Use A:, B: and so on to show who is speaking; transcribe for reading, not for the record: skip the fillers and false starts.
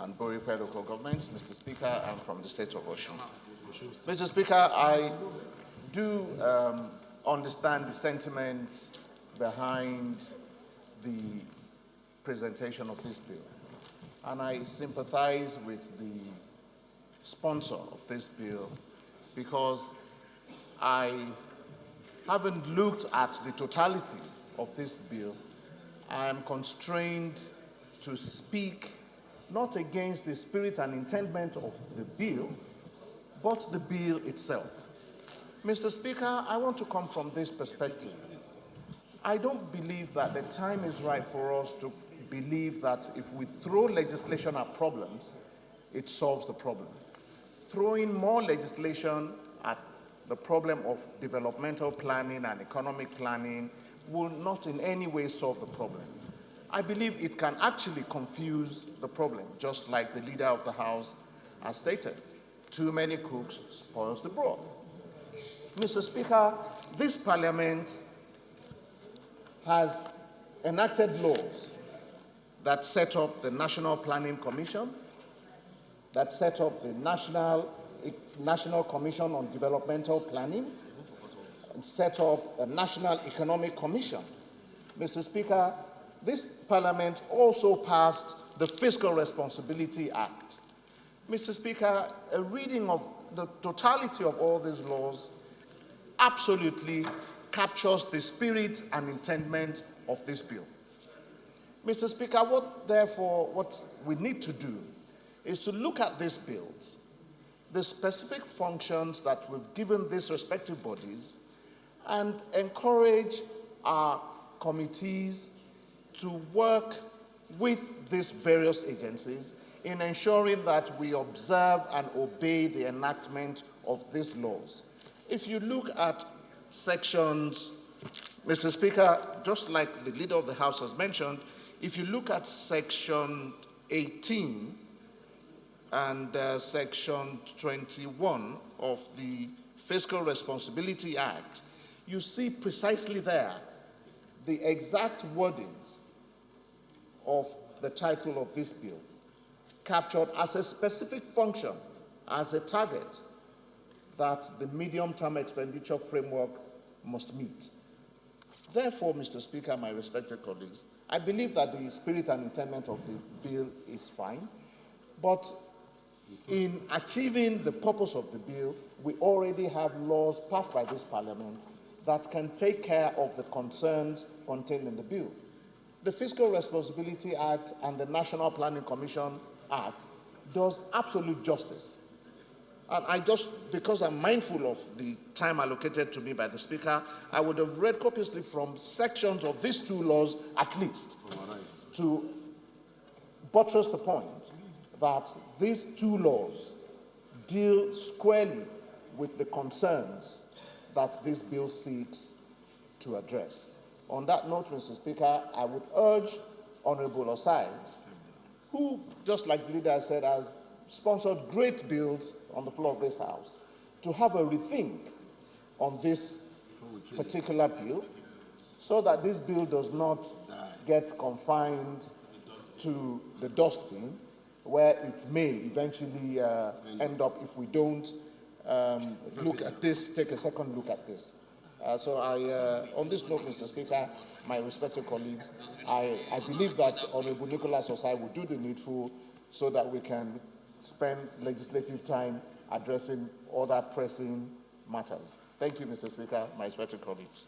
A: and Borikwe local governments. Mr. Speaker, I'm from the state of Osun. Mr. Speaker, I do understand the sentiments behind the presentation of this bill, and I sympathize with the sponsor of this bill because I haven't looked at the totality of this bill. I am constrained to speak not against the spirit and intent of the bill, but the bill itself. Mr. Speaker, I want to come from this perspective. I don't believe that the time is right for us to believe that if we throw legislation at problems, it solves the problem. Throwing more legislation at the problem of developmental planning and economic planning will not in any way solve the problem. I believe it can actually confuse the problem, just like the leader of the House has stated. Too many cooks spoils the broth. Mr. Speaker, this Parliament has enacted laws that set up the National Planning Commission, that set up the National Commission on Developmental Planning, and set up a National Economic Commission. Mr. Speaker, this Parliament also passed the Fiscal Responsibility Act. Mr. Speaker, a reading of the totality of all these laws absolutely captures the spirit and intent of this bill. Mr. Speaker, what we need to do is to look at these bills, the specific functions that we've given these respective bodies, and encourage our committees to work with these various agencies in ensuring that we observe and obey the enactment of these laws. If you look at sections, Mr. Speaker, just like the Leader of the House has mentioned, if you look at section 18 and section 21 of the Fiscal Responsibility Act, you see precisely there the exact wordings of the title of this bill, captured as a specific function, as a target that the medium-term expenditure framework must meet. Therefore, Mr. Speaker, my respected colleagues, I believe that the spirit and intent of the bill is fine, but in achieving the purpose of the bill, we already have laws passed by this Parliament that can take care of the concerns contained in the bill. The Fiscal Responsibility Act and the National Planning Commission Act does absolute justice. And because I'm mindful of the time allocated to me by the Speaker, I would have read copiously from sections of these two laws at least to buttress the point that these two laws deal squarely with the concerns that this bill seeks to address. On that note, Mr. Speaker, I would urge Honorable Ajayii, who, just like the leader said, has sponsored great bills on the floor of this House, to have a rethink on this particular bill so that this bill does not get confined to the dustbin where it may eventually end up if we don't look at this, take a second look at this. On this note, Mr. Speaker, my respected colleagues, I believe that Honorable Nicholas Ajayii will do the needful so that we can spend legislative time addressing other pressing matters. Thank you, Mr. Speaker, my respected colleagues.